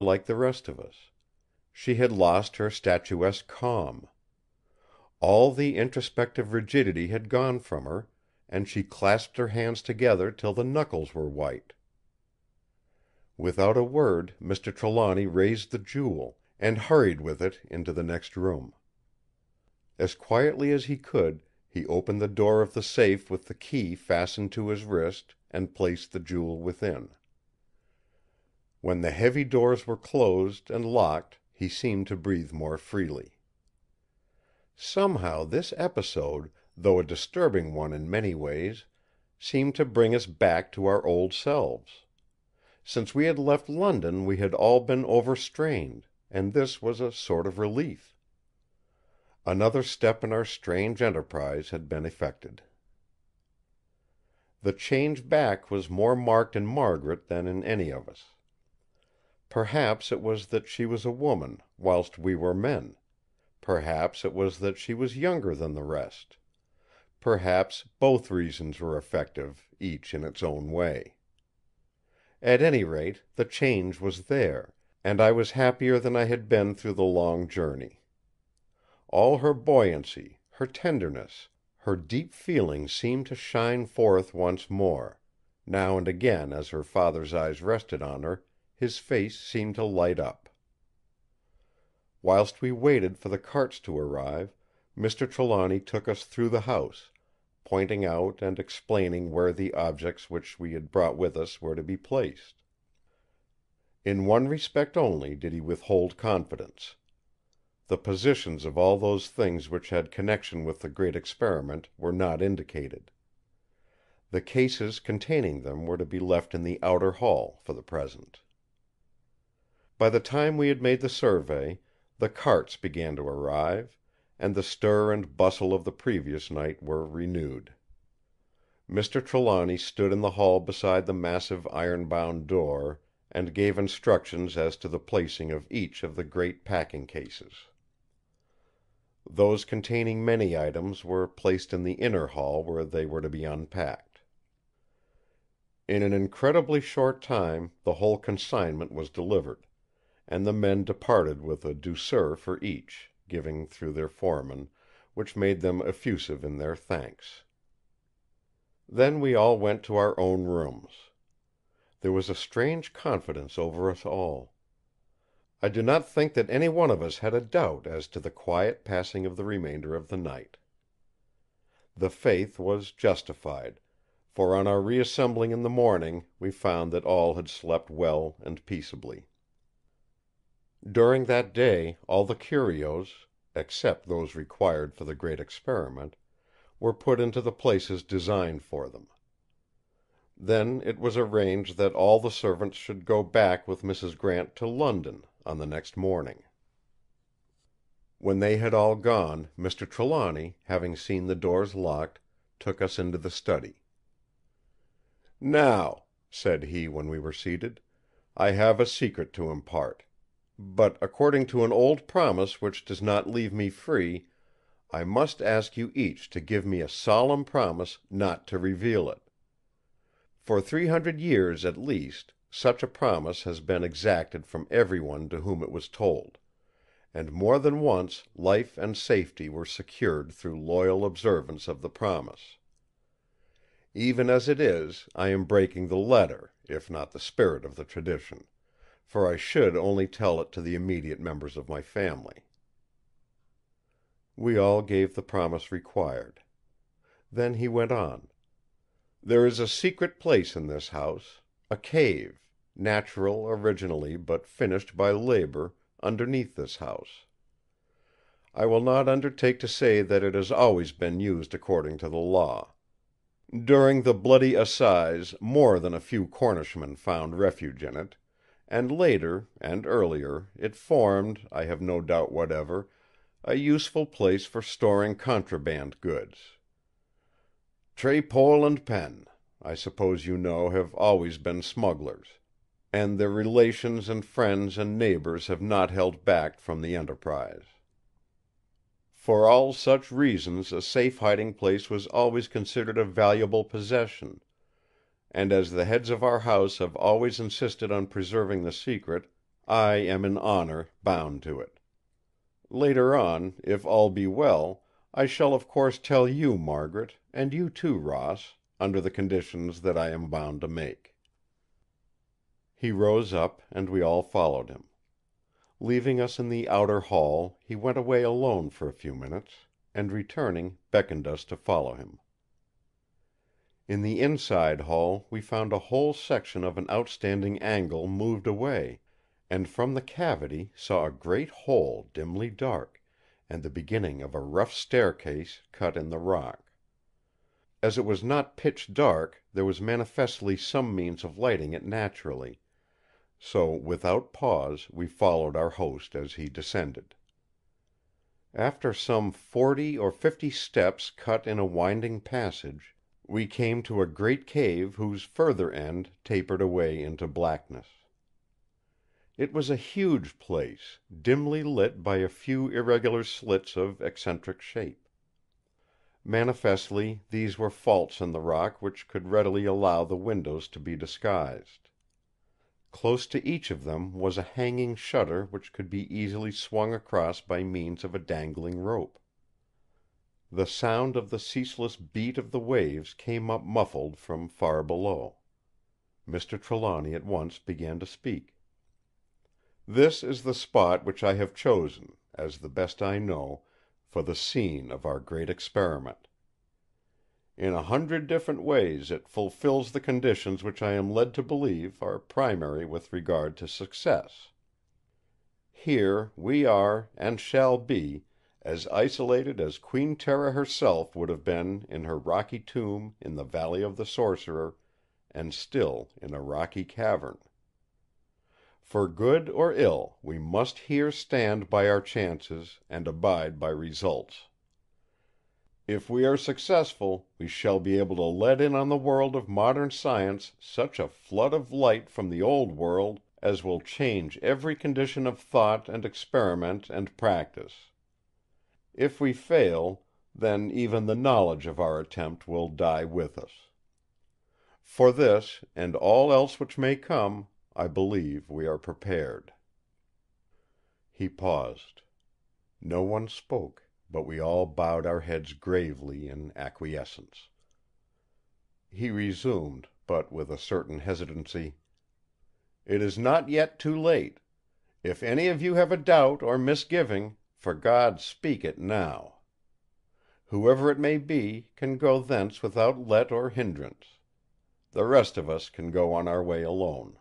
like the rest of us. She had lost her statuesque calm. All the introspective rigidity had gone from her, and she clasped her hands together till the knuckles were white. Without a word Mr. Trelawny raised the Jewel, and hurried with it into the next room. As quietly as he could, he opened the door of the safe with the key fastened to his wrist, and placed the Jewel within. When the heavy doors were closed and locked, he seemed to breathe more freely. Somehow this episode, though a disturbing one in many ways, seemed to bring us back to our old selves. Since we had left London we had all been overstrained, and this was a sort of relief. Another step in our strange enterprise had been effected. The change back was more marked in Margaret than in any of us. Perhaps it was that she was a woman, whilst we were men. Perhaps it was that she was younger than the rest. Perhaps both reasons were effective, each in its own way. At any rate, the change was there, and I was happier than I had been through the long journey. All her buoyancy, her tenderness, her deep feeling seemed to shine forth once more; now and again as her father's eyes rested on her, his face seemed to light up. Whilst we waited for the carts to arrive, Mr. Trelawny took us through the house, pointing out and explaining where the objects which we had brought with us were to be placed. In one respect only did he withhold confidence. The positions of all those things which had connection with the Great Experiment were not indicated. The cases containing them were to be left in the outer hall for the present. By the time we had made the survey, the carts began to arrive, and the stir and bustle of the previous night were renewed. Mr. Trelawny stood in the hall beside the massive iron-bound door, and gave instructions as to the placing of each of the great packing cases. Those containing many items were placed in the inner hall where they were to be unpacked. In an incredibly short time the whole consignment was delivered, and the men departed with a douceur for each, giving through their foreman, which made them effusive in their thanks. Then we all went to our own rooms. There was a strange confidence over us all. I do not think that any one of us had a doubt as to the quiet passing of the remainder of the night. The faith was justified, for on our reassembling in the morning we found that all had slept well and peaceably. During that day all the curios, except those required for the Great Experiment, were put into the places designed for them. Then it was arranged that all the servants should go back with Mrs. Grant to London on the next morning. When they had all gone, Mr. Trelawny, having seen the doors locked, took us into the study. "Now," said he when we were seated, "I have a secret to impart. But according to an old promise which does not leave me free, I must ask you each to give me a solemn promise not to reveal it. For 300 years at least, such a promise has been exacted from everyone to whom it was told, and more than once life and safety were secured through loyal observance of the promise. Even as it is, I am breaking the letter, if not the spirit of the tradition, for I should only tell it to the immediate members of my family." We all gave the promise required. Then he went on: "There is a secret place in this house, a cave, natural originally but finished by labour, underneath this house. I will not undertake to say that it has always been used according to the law. During the bloody assize more than a few Cornishmen found refuge in it, and later, and earlier, it formed, I have no doubt whatever, a useful place for storing contraband goods. Trépole and Pen, I suppose you know, have always been smugglers, and their relations and friends and neighbours have not held back from the enterprise. For all such reasons a safe hiding place was always considered a valuable possession, and as the heads of our house have always insisted on preserving the secret, I am in honor bound to it. Later on, if all be well, I shall of course tell you, Margaret, and you too, Ross, under the conditions that I am bound to make." He rose up, and we all followed him. Leaving us in the outer hall, he went away alone for a few minutes, and returning, beckoned us to follow him. In the inside hall we found a whole section of an outstanding angle moved away, and from the cavity saw a great hole dimly dark, and the beginning of a rough staircase cut in the rock. As it was not pitch dark, there was manifestly some means of lighting it naturally; so without pause we followed our host as he descended. After some 40 or 50 steps cut in a winding passage, we came to a great cave whose further end tapered away into blackness. It was a huge place, dimly lit by a few irregular slits of eccentric shape. Manifestly these were faults in the rock which could readily allow the windows to be disguised. Close to each of them was a hanging shutter which could be easily swung across by means of a dangling rope. The sound of the ceaseless beat of the waves came up muffled from far below. Mr. Trelawny at once began to speak: "This is the spot which I have chosen, as the best I know, for the scene of our great experiment. In 100 different ways it fulfills the conditions which I am led to believe are primary with regard to success. Here we are, and shall be, as isolated as Queen Tera herself would have been in her rocky tomb in the Valley of the Sorcerer, and still in a rocky cavern. For good or ill, we must here stand by our chances and abide by results. If we are successful, we shall be able to let in on the world of modern science such a flood of light from the old world as will change every condition of thought and experiment and practice. If we fail, then even the knowledge of our attempt will die with us. For this, and all else which may come, I believe we are prepared." He paused. No one spoke, but we all bowed our heads gravely in acquiescence. He resumed, but with a certain hesitancy: "It is not yet too late. If any of you have a doubt or misgiving, for God speak it now. Whoever it may be can go thence without let or hindrance. The rest of us can go on our way alone."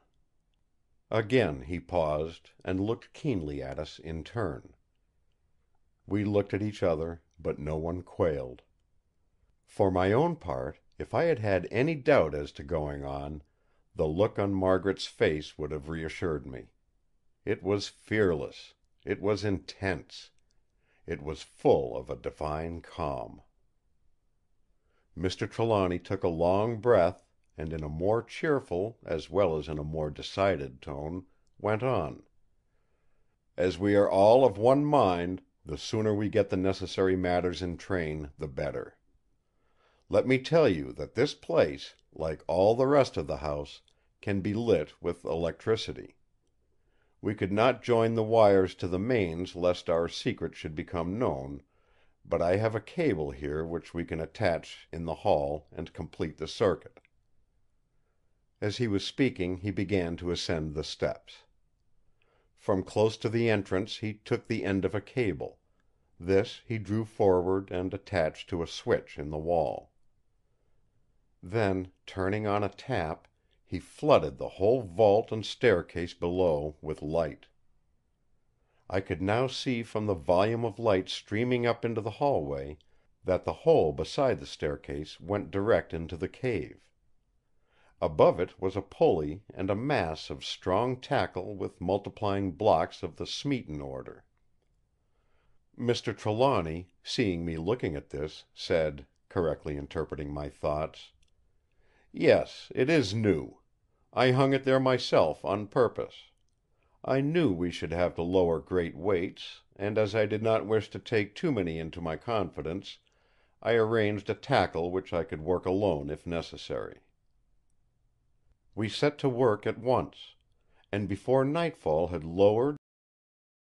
Again he paused, and looked keenly at us in turn. We looked at each other, but no one quailed. For my own part, if I had had any doubt as to going on, the look on Margaret's face would have reassured me. It was fearless. It was intense. It was full of a divine calm. Mr. Trelawny took a long breath, and in a more cheerful, as well as in a more decided tone, went on: "As we are all of one mind, the sooner we get the necessary matters in train the better. Let me tell you that this place, like all the rest of the house, can be lit with electricity. We could not join the wires to the mains lest our secret should become known, but I have a cable here which we can attach in the hall and complete the circuit." As he was speaking he began to ascend the steps. From close to the entrance he took the end of a cable; this he drew forward and attached to a switch in the wall. Then, turning on a tap, he flooded the whole vault and staircase below with light. I could now see from the volume of light streaming up into the hallway that the hole beside the staircase went direct into the cave. Above it was a pulley and a mass of strong tackle with multiplying blocks of the Smeaton order. Mr. Trelawny, seeing me looking at this, said, correctly interpreting my thoughts: "Yes, it is new. I hung it there myself on purpose. I knew we should have to lower great weights, and as I did not wish to take too many into my confidence, I arranged a tackle which I could work alone if necessary." We set to work at once, and before nightfall had lowered